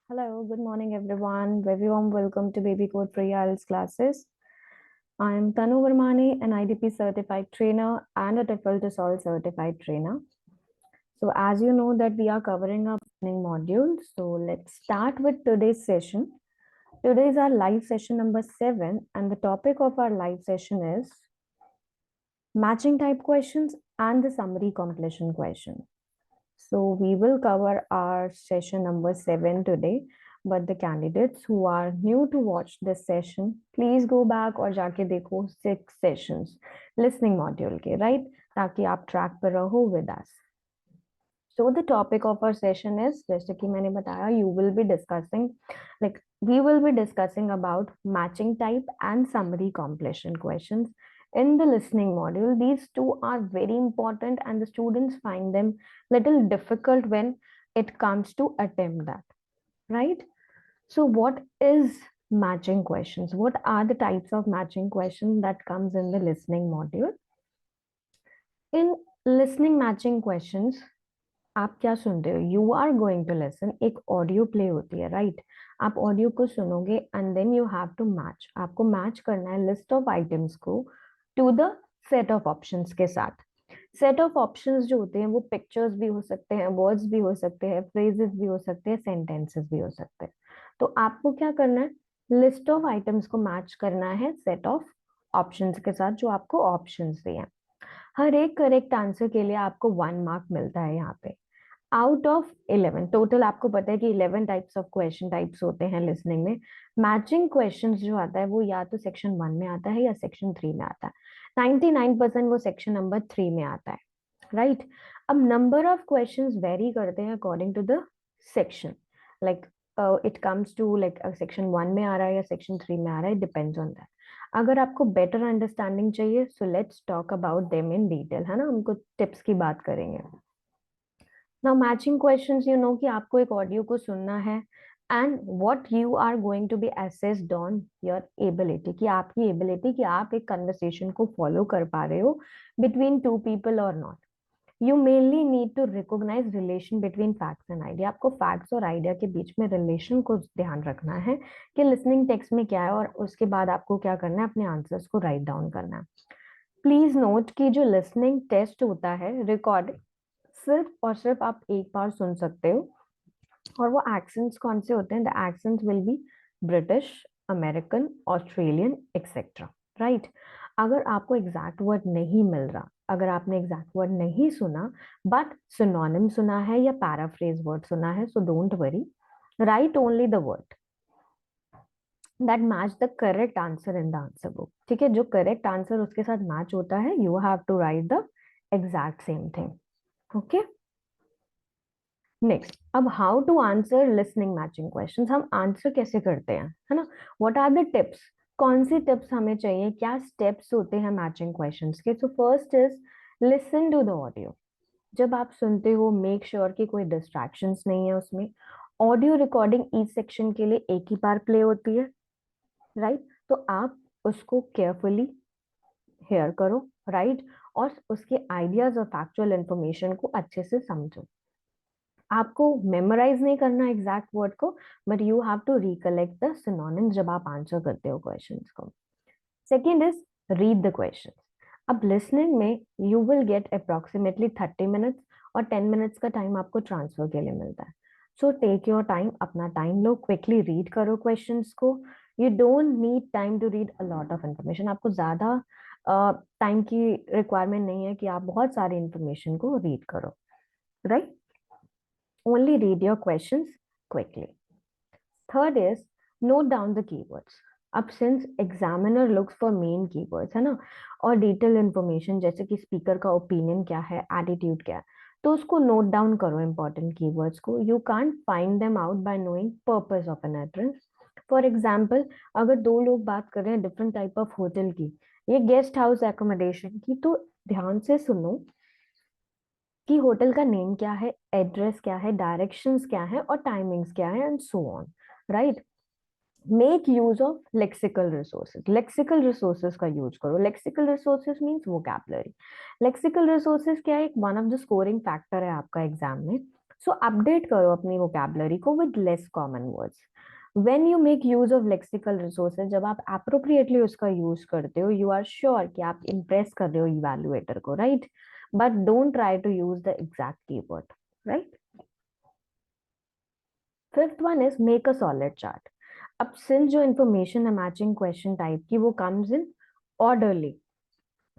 Hello, good morning everyone. Very warm welcome to babycode for IELTS classes. I am Tanu Varmani, an IDP certified trainer and a TOEFL to Solve certified trainer. So as you know that we are covering our listening module. So let's start with today's session. Today is our live session number 7 and the topic of our live session is matching type questions and the summary completion question. So we will cover our session number 7 today. But the candidates who are new to watch this session, please go back और जाके देखो 6 sessions listening module के, right? ताकि आप track पर रहो with us. So the topic of our session is, जैसे कि मैंने बताया, we will be discussing about matching type and summary completion questions in the listening module. These two are very important and the students find them little difficult when it comes to attempt that, right? So what is matching questions? What are the types of matching questions that comes in the listening module? In listening matching questions, आप क्या सुनते हो? You are going to listen. एक audio play होती है, right? आप audio को सुनोगे and then you have to match. आपको मैच करना है लिस्ट ऑफ आइटम्स को to the set of options के साथ. सेट ऑफ ऑप्शंस जो होते हैं वो पिक्चर्स भी हो सकते हैं, वर्ड्स भी हो सकते हैं, फ्रेजेस भी हो सकते हैं, सेंटेंसेस भी हो सकते हैं. तो आपको क्या करना है? लिस्ट ऑफ आइटम्स को मैच करना है सेट ऑफ ऑप्शंस के साथ जो आपको ऑप्शंस दिए हैं. हर एक करेक्ट आंसर के लिए आपको 1 मार्क मिलता है यहाँ पे. Out of 11 total. आपको पता है कि 11 टाइप्स ऑफ क्वेश्चन टाइप्स होते हैं लिसनिंग में. मैचिंग क्वेश्चंस जो आता है वो या तो सेक्शन 1 में आता है या सेक्शन 3 में आता है. 99% वो सेक्शन नंबर 3 में आता है, राइट? अब नंबर ऑफ क्वेश्चंस वेरी करते हैं according to the section. Like it comes to like section 1 में आ रहा है या सेक्शन 3 में आ रहा है, डिपेंड्स ऑन दैट. अगर आपको बेटर अंडरस्टैंडिंग चाहिए so let's talk about them in detail, है ना? हमको टिप्स की बात करेंगे. Now matching questions, you know कि आपको एक ऑडियो को सुनना है and what you are going to be assessed on your ability, कि आपकी एबिलिटी कि आप एक कन्वर्सेशन को फॉलो कर पा रहे हो बिटवीन टू पीपल और not. You mainly need to recognize relation between facts and idea. आपको फैक्ट्स और आइडिया के बीच में रिलेशन को ध्यान रखना है कि लिसनिंग टेक्स्ट में क्या है और उसके बाद आपको क्या करना है? अपने आंसर्स को राइट डाउन करना है. प्लीज नोट कि जो लिसनिंग टेस्ट होता है रिकॉर्ड सिर्फ और सिर्फ आप एक बार सुन सकते हो. और वो एक्सेंट्स कौन से होते हैं? The accents will be British, American, Australian etcetera, right? अगर आपको एग्जैक्ट वर्ड नहीं मिल रहा, अगर आपने एग्जैक्ट वर्ड नहीं सुना बट सिनोनिम सुना है या पैराफ्रेज वर्ड सुना है, so don't worry, right only the word that match the correct answer in the answer book. ठीक है? जो करेक्ट आंसर उसके साथ मैच होता है, you have to write the exact same thing. Okay, next. अब how to answer listening matching questions. हम answer कैसे करते हैं, है ना? What are the tips? कौन सी टिप्स हमें चाहिए? क्या स्टेप्स होते हैं मैचिंग क्वेश्चंस के? So first is listen to the audio. जब आप सुनते हो मेक श्योर कि कोई डिस्ट्रैक्शंस नहीं है उसमें. ऑडियो रिकॉर्डिंग ईच सेक्शन के लिए एक ही बार प्ले होती है, राइट? तो आप उसको केयरफुली हेयर करो, राइट? और उसके आइडियाज और फैक्चुअल इंफॉर्मेशन को अच्छे से समझो. आपको मेमोराइज नहीं करना एग्जैक्ट वर्ड को, but you have to recollect the synonyms जब आप आंसर करते हो क्वेश्चंस को. Second is read the question. अब लिसनिंग में you will get approximately 30 minutes और 10 मिनट्स का टाइम आपको ट्रांसफर के लिए मिलता है. सो टेक योर टाइम, अपना टाइम लो, क्विकली रीड करो क्वेश्चंस को. You don't need time to read a lot of information. आपको ज्यादा टाइम की रिक्वायरमेंट नहीं है कि आप बहुत सारी इंफॉर्मेशन को रीड करो, right? Only read your questions quickly. Third is note down the keywords. अब since examiner looks for main keywords, है ना, और डिटेल इंफॉर्मेशन जैसे कि स्पीकर का ओपिनियन क्या है, एटीट्यूड क्या है, तो उसको नोट डाउन करो इंपॉर्टेंट कीवर्ड्स को. You can't find them out by knowing purpose of N entrance. For example, अगर दो लोग बात कर रहे हैं डिफरेंट टाइप ऑफ होटल की, ये गेस्ट हाउस एकोमोडेशन की, तो ध्यान से सुनो कि होटल का नेम क्या है, एड्रेस क्या है, डायरेक्शंस क्या है और टाइमिंग्स क्या है and so on, right? Make use of lexical resources. Lexical resources का यूज करो. Lexical resources means vocabulary. Lexical resources क्या है? एक one of the scoring factor है आपका एग्जाम में. सो अपडेट करो अपनी वोकैबुलरी को with less common words. When you make use of lexical resources, जब आप appropriately उसका यूज करते हो, you are sure कि आप impress कर रहे हो evaluator को, right? But don't try to use the exact keyword, right? Fifth one is make a solid chart. अब since जो information है matching question type की वो comes in orderly,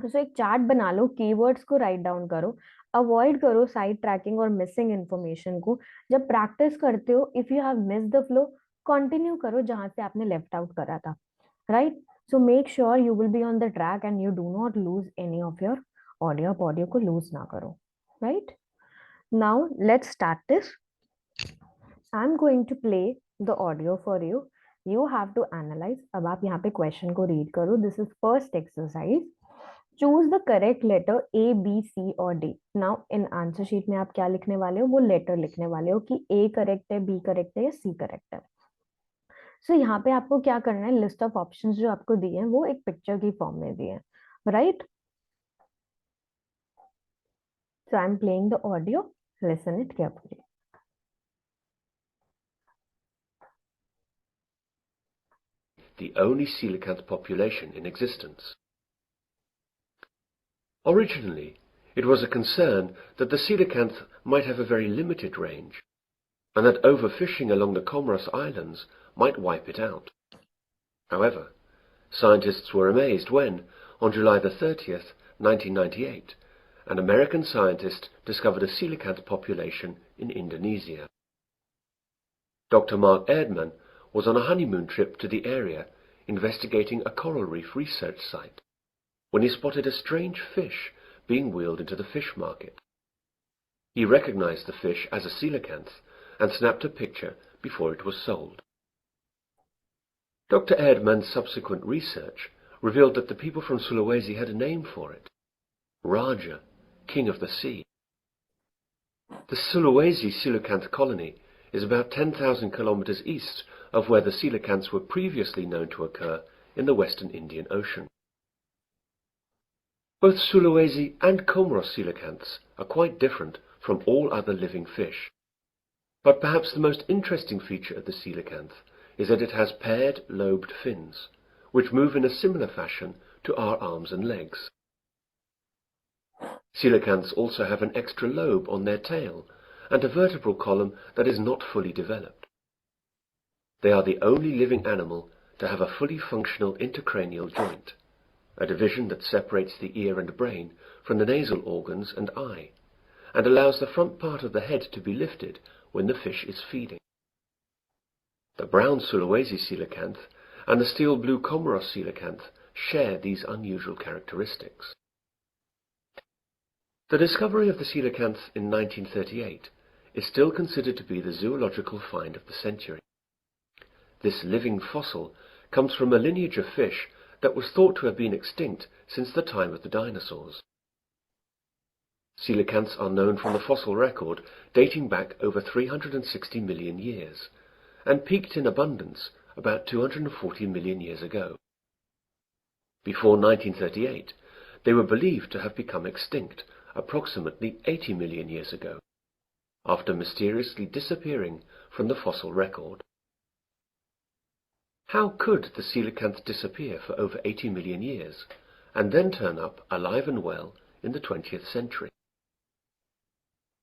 तो एक चार्ट बना लो, कीवर्ड्स को राइट डाउन करो, अवॉइड करो साइड ट्रैकिंग और मिसिंग इन्फॉर्मेशन को. जब प्रैक्टिस करते हो, if you have miss the flow, continue करो जहां से आपने लेफ्ट आउट करा था, right? So make sure you will be on the track and you do not lose any of your audio को लूज ना करो, right? Now let's start this. I am going to play the audio for you. You have to analyse. अब आप यहाँ पे question को read करो. This is first exercise. Choose the correct letter A B C और D. Now in answer sheet में आप क्या लिखने वाले हो? वो लेटर लिखने वाले हो कि ए करेक्ट है, बी करेक्ट है या सी करेक्ट है. सो यहाँ पे आपको क्या करना है, लिस्ट ऑफ ऑप्शंस जो आपको दिए हैं वो एक पिक्चर की फॉर्म में दिए हैं, right? So I am playing the audio, listen it carefully. The only coelacanth population in existence. Originally, it was a concern that the coelacanth might have a very limited range, and that overfishing along the Comoros Islands might wipe it out. However, scientists were amazed when, on July the 30th, 1998, an American scientist discovered a coelacanth population in Indonesia. Dr. Mark Erdman was on a honeymoon trip to the area investigating a coral reef research site when he spotted a strange fish being wheeled into the fish market. He recognized the fish as a coelacanth and snapped a picture before it was sold. Dr. Erdman's subsequent research revealed that the people from Sulawesi had a name for it: Raja, King of the Sea. The Sulawesi coelacanth colony is about 10,000 kilometers east of where the coelacanths were previously known to occur in the western Indian Ocean. Both Sulawesi and Comoros coelacanths are quite different from all other living fish. But perhaps the most interesting feature of the coelacanth is that it has paired lobed fins, which move in a similar fashion to our arms and legs. Coelacanths also have an extra lobe on their tail and a vertebral column that is not fully developed. They are the only living animal to have a fully functional intercranial joint, a division that separates the ear and brain from the nasal organs and eye, and allows the front part of the head to be lifted when the fish is feeding. The brown Sulawesi coelacanth and the steel blue Comoros coelacanth share these unusual characteristics. The discovery of the coelacanth in 1938 is still considered to be the zoological find of the century. This living fossil comes from a lineage of fish that was thought to have been extinct since the time of the dinosaurs. Coelacanths are known from the fossil record dating back over 360 million years, and peaked in abundance about 240 million years ago. Before 1938, they were believed to have become extinct approximately 80 million years ago, after mysteriously disappearing from the fossil record. How could the coelacanth disappear for over 80 million years, and then turn up alive and well in the 20th century?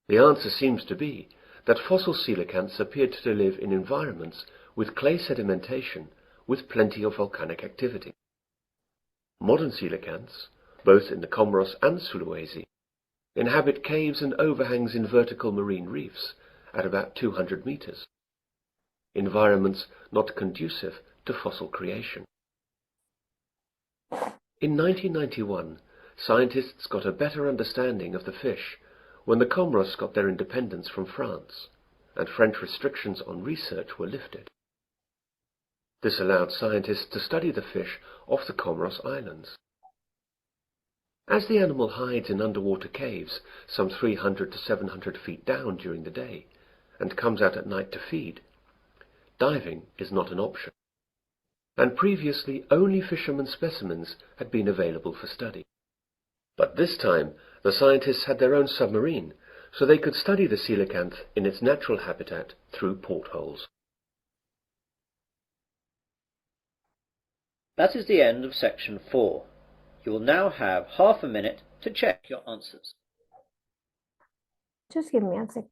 The answer seems to be that fossil coelacanths appeared to live in environments with clay sedimentation with plenty of volcanic activity. Modern coelacanths, both in the Comoros and Sulawesi, inhabit caves and overhangs in vertical marine reefs at about 200 meters, environments not conducive to fossil creation. In 1991, scientists got a better understanding of the fish when the Comoros got their independence from France, and French restrictions on research were lifted. This allowed scientists to study the fish off the Comoros Islands. As the animal hides in underwater caves some 300 to 700 feet down during the day, and comes out at night to feed, diving is not an option, and previously only fishermen specimens had been available for study. But this time the scientists had their own submarine, so they could study the coelacanth in its natural habitat through portholes. That is the end of section 4. You will now have half a minute to check your answers. Just give me a sec.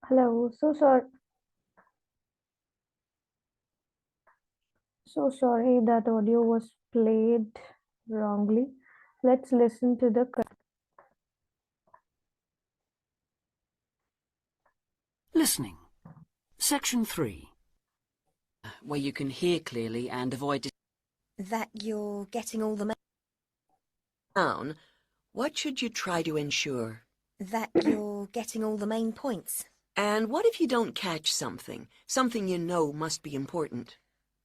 Hello, so sorry. So sorry that audio was played wrongly. Let's listen to the Listening. Section 3. Where you can hear clearly and avoid That you're getting all the down. What should you try to ensure? that you're getting all the main points. And what if you don't catch something you know must be important?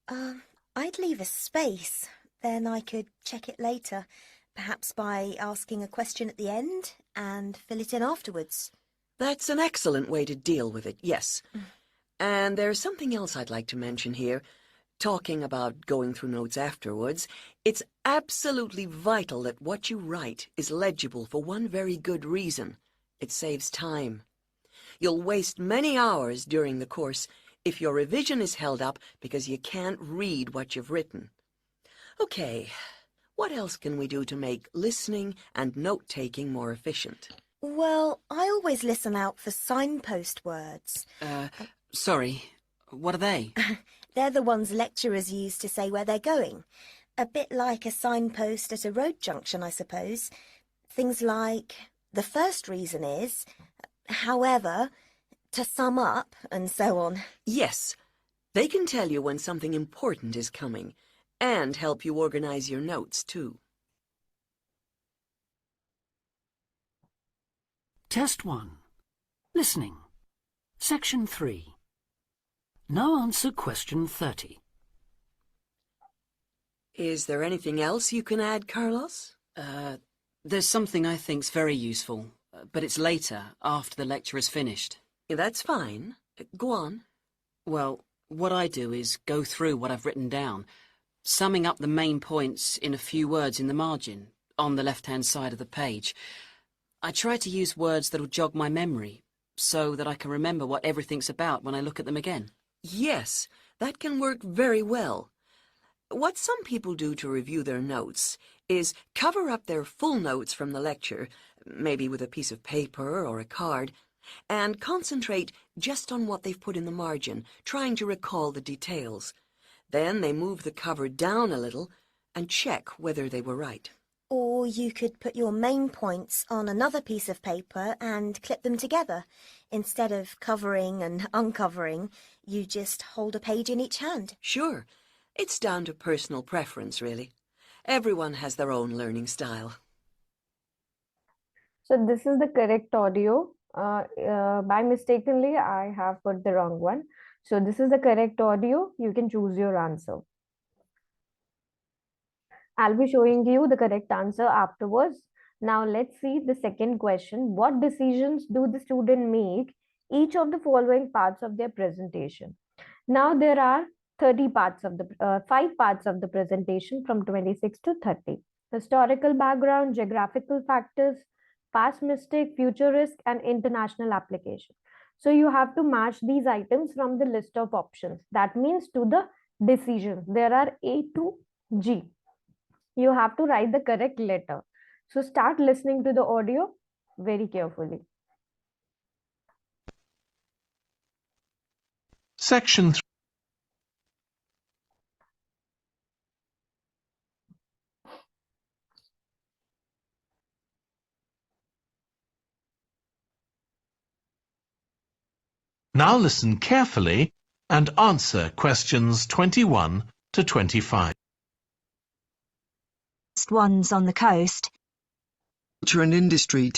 I'd leave a space. Then I could check it later, perhaps by asking a question at the end and fill it in afterwards. That's an excellent way to deal with it, yes. And there's something else I'd like to mention here. Talking about going through notes afterwards, it's absolutely vital that what you write is legible for one very good reason. It saves time. You'll waste many hours during the course if your revision is held up because you can't read what you've written. Okay, what else can we do to make listening and note-taking more efficient? Well, I always listen out for signpost words. Sorry, what are they? They're the ones lecturers use to say where they're going. A bit like a signpost at a road junction, I suppose. Things like, the first reason is, however, to sum up, and so on. Yes, they can tell you when something important is coming, and help you organize your notes, too. Test 1. Listening. Section 3. Now answer question 30. Is there anything else you can add, Carlos? There's something I think's very useful, but it's later, after the lecture is finished. That's fine. Go on. Well, what I do is go through what I've written down, summing up the main points in a few words in the margin, on the left-hand side of the page. I try to use words that'll jog my memory, so that I can remember what everything's about when I look at them again. Yes, that can work very well. What some people do to review their notes is cover up their full notes from the lecture, maybe with a piece of paper or a card, and concentrate just on what they've put in the margin, trying to recall the details. Then they move the cover down a little and check whether they were right. Or you could put your main points on another piece of paper and clip them together. Instead of covering and uncovering, you just hold a page in each hand. Sure, it's down to personal preference, really. Everyone has their own learning style. So this is the correct audio. By mistakenly, I have put the wrong one. So this is the correct audio. You can choose your answer. I'll be showing you the correct answer afterwards. Now let's see the second question. What decisions do the student make each of the following parts of their presentation? Now there are 30 parts of the 5 parts of the presentation from 26 to 30. Historical background, geographical factors, past mistake, future risk, and international application. So you have to match these items from the list of options. That means to the decisions. There are A to G. You have to write the correct letter. So start listening to the audio very carefully. Section 3. Now listen carefully and answer questions 21 to 25. Ones on the coast. Culture and industry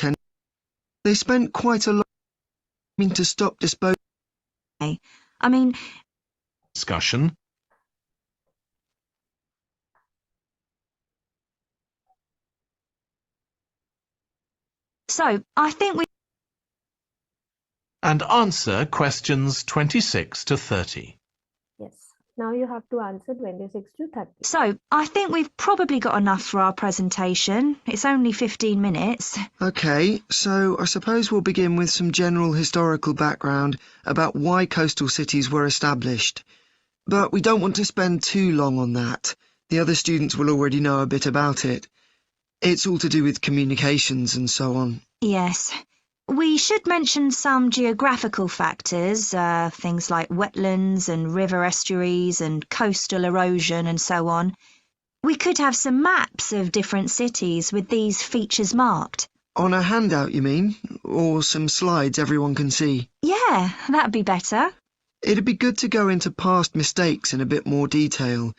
they spent quite a lot to stop disposing. I mean, Discussion. so I think we And answer questions 26 to 30. Yes. Now you have to answer 26 to 30. So I think we've probably got enough for our presentation. It's only 15 minutes. Okay, so I suppose we'll begin with some general historical background about why coastal cities were established. But we don't want to spend too long on that. The other students will already know a bit about it. It's all to do with communications and so on. Yes. We should mention some geographical factors, things like wetlands and river estuaries and coastal erosion and so on. We could have some maps of different cities with these features marked. On a handout, you mean? Or some slides everyone can see? Yeah, that'd be better. It'd be good to go into past mistakes in a bit more detail.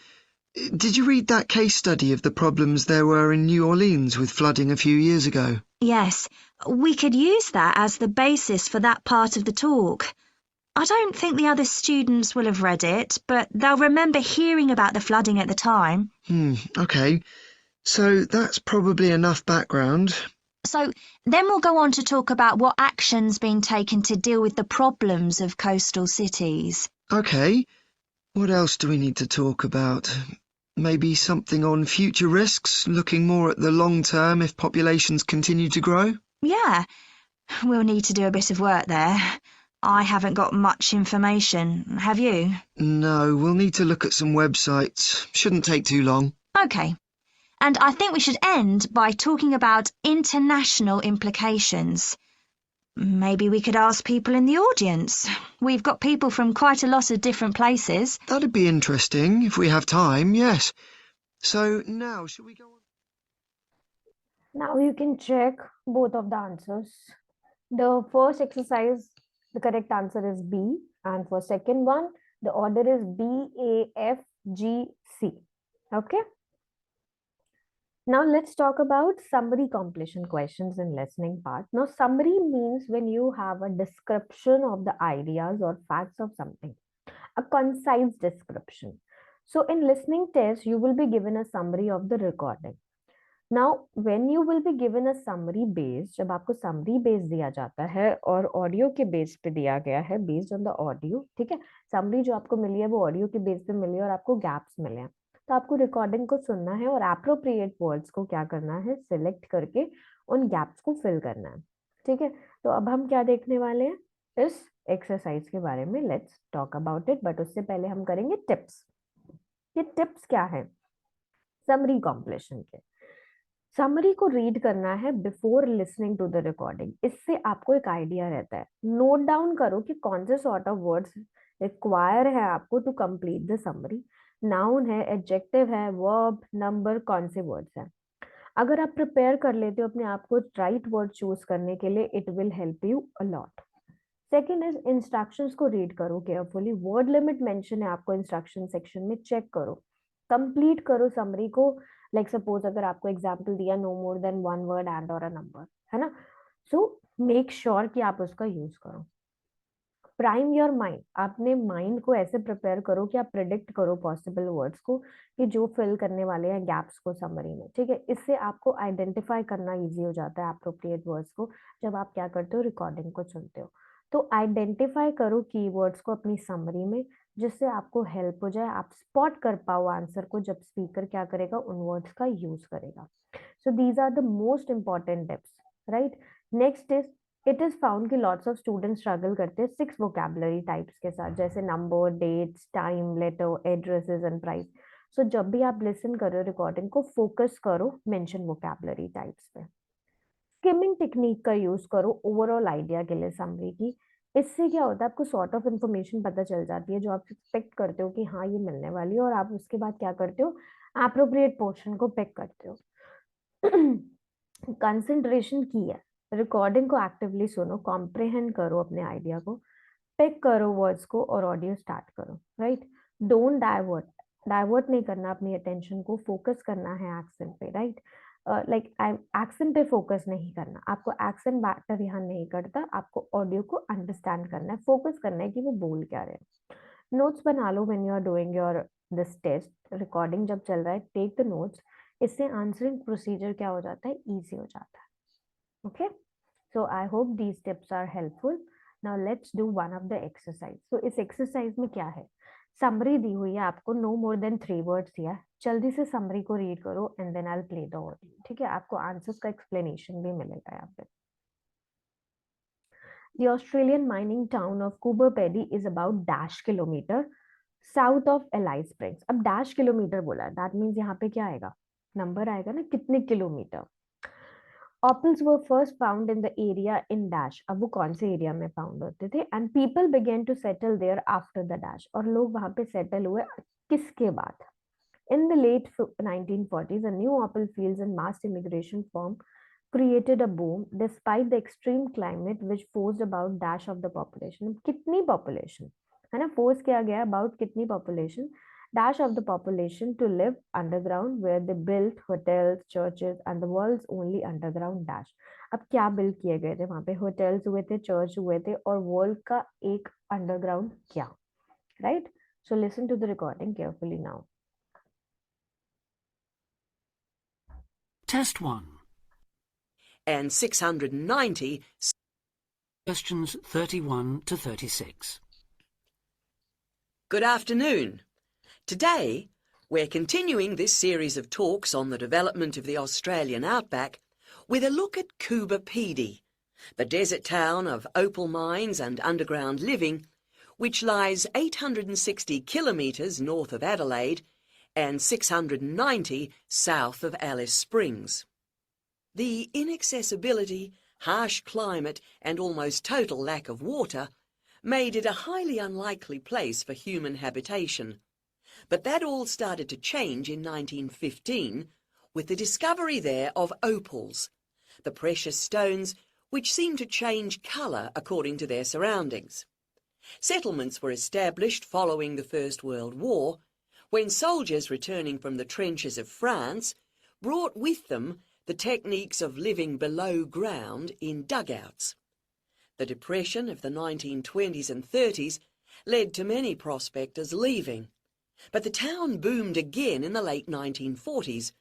Did you read that case study of the problems there were in New Orleans with flooding a few years ago? Yes, we could use that as the basis for that part of the talk. I don't think the other students will have read it, but they'll remember hearing about the flooding at the time. Okay. So that's probably enough background. So then we'll go on to talk about what action's been taken to deal with the problems of coastal cities. Okay. What else do we need to talk about? Maybe something on future risks, looking more at the long term if populations continue to grow? Yeah, we'll need to do a bit of work there. I haven't got much information, have you? No, we'll need to look at some websites. Shouldn't take too long. Okay. And I think we should end by talking about international implications. Maybe we could ask people in the audience. We've got people from quite a lot of different places. That'd be interesting, if we have time, yes. So now, shall we go on? Now you can check both of the answers. The first exercise, the correct answer is B. And for second one, the order is B, A, F, G, C. Okay. Now let's talk about summary completion questions in listening part. Now summary means when you have a description of the ideas or facts of something, a concise description. So in listening test, you will be given a summary of the recording. Now when you will be given a summary based, जब आपको summary based दिया जाता है और audio के base पे दिया गया है based on the audio, ठीक है, summary जो आपको मिली है वो audio के base पे मिली है और आपको gaps मिले हैं, तो आपको रिकॉर्डिंग को सुनना है और एप्रोप्रिएट वर्ड्स को क्या करना है, सिलेक्ट करके उन गैप्स को फिल करना है. ठीक है, तो अब हम क्या देखने वाले हैं इस एक्सरसाइज के बारे में. Let's talk about it, but उससे पहले हम करेंगे टिप्स. ये टिप्स क्या है समरी कॉम्प्लीशन के. समरी को रीड करना है before listening to the recording. इससे आपको एक आइडिया रहता है. नोट डाउन करो कि कौन से सॉर्ट ऑफ वर्ड्स रिक्वायर है आपको to complete the summary. Noun है, एडजेक्टिव है, वर्ब, नंबर, कौन से वर्ड्स हैं. अगर आप प्रिपेयर कर लेते हो अपने आप को राइट वर्ड चूज करने के लिए, it will help you a lot. Second is instructions को रीड करो केयरफुली. वर्ड लिमिट मेंशन है आपको इंस्ट्रक्शन सेक्शन में, चेक करो, कंप्लीट करो समरी को. लाइक सपोज अगर आपको एग्जाम्पल दिया no more than one word and और अ नंबर, है ना, सो मेक श्योर कि आप उसका यूज करो. प्राइम योर माइंड, आपने माइंड को ऐसे प्रिपेयर करो कि आप प्रिडिक्ट करो पॉसिबल वर्ड्स को कि जो फिल करने वाले हैं गैप्स को समरी में. ठीक है, इससे आपको आइडेंटिफाई करना इजी हो जाता है अप्रोप्रिएट वर्ड्स को जब आप क्या करते हो, रिकॉर्डिंग को सुनते हो. तो आइडेंटिफाई करो कीवर्ड्स को अपनी समरी में, जिससे आपको हेल्प हो जाए, आप स्पॉट कर पाओ आंसर को जब स्पीकर क्या करेगा, उन वर्ड्स का यूज करेगा. So these are the most important tips, right? Next is it is found कि lots of students struggle करते हैं 6 vocabulary types के साथ, जैसे number, dates, time, letter, addresses and price. So जब भी आप listen करो recording को, focus करो mention vocabulary types पे. Skimming technique का use करो overall idea के लिए summary की. इससे क्या होता है, आपको sort of information पता चल जाती है जो आप expect करते हो कि हाँ ये मिलने वाली है, और आप उसके बाद क्या करते हो, appropriate portion को pick करते हो. कंसंट्रेशन की है, रिकॉर्डिंग को एक्टिवली सुनो, कॉम्प्रिहेंड करो अपने आइडिया को, पिक करो वर्ड्स को और ऑडियो स्टार्ट करो. राइट, डोंट डाइवर्ट, डाइवर्ट नहीं करना अपनी अटेंशन को, फोकस करना है एक्सेंट पे. राइट, लाइक एक्सेंट पे फोकस नहीं करना, आपको एक्सेंट मैटर यहाँ नहीं करता, आपको ऑडियो को अंडरस्टैंड करना है, फोकस करना है कि वो बोल क्या रहे हैं. नोट्स बना लो when you are doing your this test, recording जब चल रहा है टेक द नोट्स. इससे आंसरिंग प्रोसीजर क्या हो जाता है, इजी हो जाता है. Okay, so I hope these tips are helpful. Now let's do one of the exercise. So इस एक्सरसाइज में क्या है, समरी दी हुई है आपको, नो मोर देन 3 वर्ड्स दिया है, जल्दी से समरी को रीड करो and then I will play the audio. ठीक है, आपको आंसर्स का एक्सप्लेनेशन भी मिलेगा यहाँ पे. The Australian mining town of Coober Pedy is about dash kilometer south of Alice Springs. अब डैश किलोमीटर बोला, दैट मीन्स यहाँ पे क्या आएगा, नंबर आएगा ना, कितने kilometre. Opals were first found in the area in dash, अब वो कौन से एरिया में फाउंड होते थे, and people began to settle there after the dash, और लोग वहां पे सेटल हुए किसके बाद. In the late 1940s, a new opal fields and mass immigration form created a boom despite the extreme climate which forced about dash of the population. कितनी population है ना, force किया गया about कितनी population, dash of the population to live underground where they built hotels, churches and the world's only underground dash. अब क्या build किए गए थे वहां पे, hotels हुए थे, church हुए थे, और world का एक underground क्या, right? So listen to the recording carefully now. Test 1. And 690. Questions 31 to 36. Good afternoon. Today, we're continuing this series of talks on the development of the Australian outback with a look at Coober Pedy, the desert town of opal mines and underground living, which lies 860 kilometres north of Adelaide and 690 south of Alice Springs. The inaccessibility, harsh climate and almost total lack of water made it a highly unlikely place for human habitation. But that all started to change in 1915 with the discovery there of opals, the precious stones which seem to change colour according to their surroundings. Settlements were established following the First World War, when soldiers returning from the trenches of France brought with them the techniques of living below ground in dugouts. The depression of the 1920s and 30s led to many prospectors leaving, but the town boomed again in the late 1940s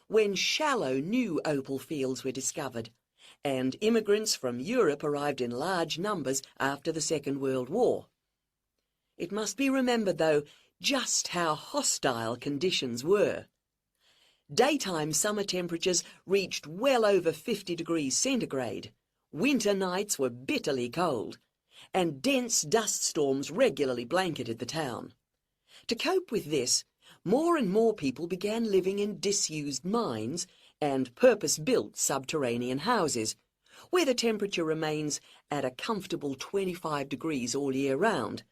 when shallow new opal fields were discovered, and immigrants from Europe arrived in large numbers after the Second World War. It must be remembered, though, just how hostile conditions were. Daytime summer temperatures reached well over 50 degrees centigrade, winter nights were bitterly cold, and dense dust storms regularly blanketed the town. To cope with this, more and more people began living in disused mines and purpose-built subterranean houses, where the temperature remains at a comfortable 25 degrees all year round,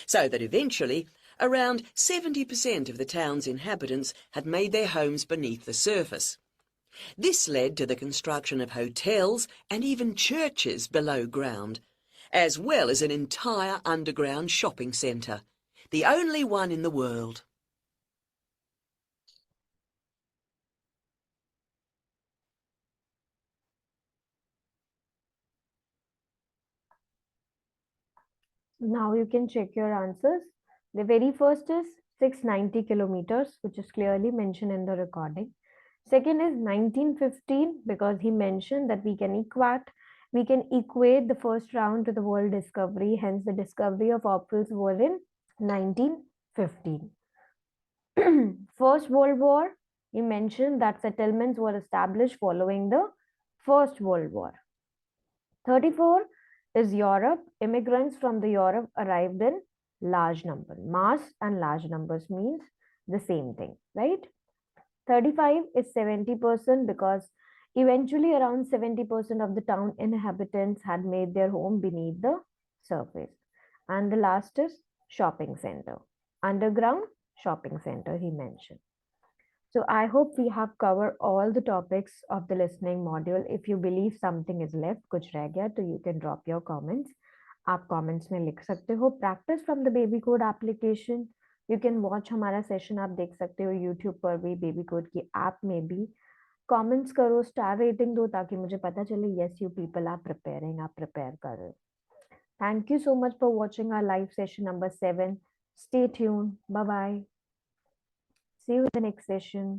so that eventually around 70% of the town's inhabitants had made their homes beneath the surface. This led to the construction of hotels and even churches below ground, as well as an entire underground shopping centre, the only one in the world. Now you can check your answers. The very first is 690 kilometers, which is clearly mentioned in the recording. Second is 1915, because he mentioned that we can equate the first round to the world discovery. Hence, the discovery of opals was in 1915. First World War, he mentioned that settlements were established following the First World War. 34 is Europe. Immigrants from the Europe arrived in large number. Mass and large numbers means the same thing, right? 35 is 70%, because eventually around 70% of the town inhabitants had made their home beneath the surface. And the last is shopping center. Underground shopping center, he mentioned. So I hope we have covered all the topics of the listening module. If you believe something is left, कुछ रह गया, तो you can drop your comments. आप comments में लिख सकते हो. Practice from the babycode application. You can watch हमारा session, आप देख सकते हो YouTube पर भी, babycode की app में भी. Comments करो, star rating दो, ताकि मुझे पता चले yes you people are preparing, आप prepare कर रहे हो. Thank you so much for watching our live session number 7. Stay tuned. Bye bye. See you in the next session.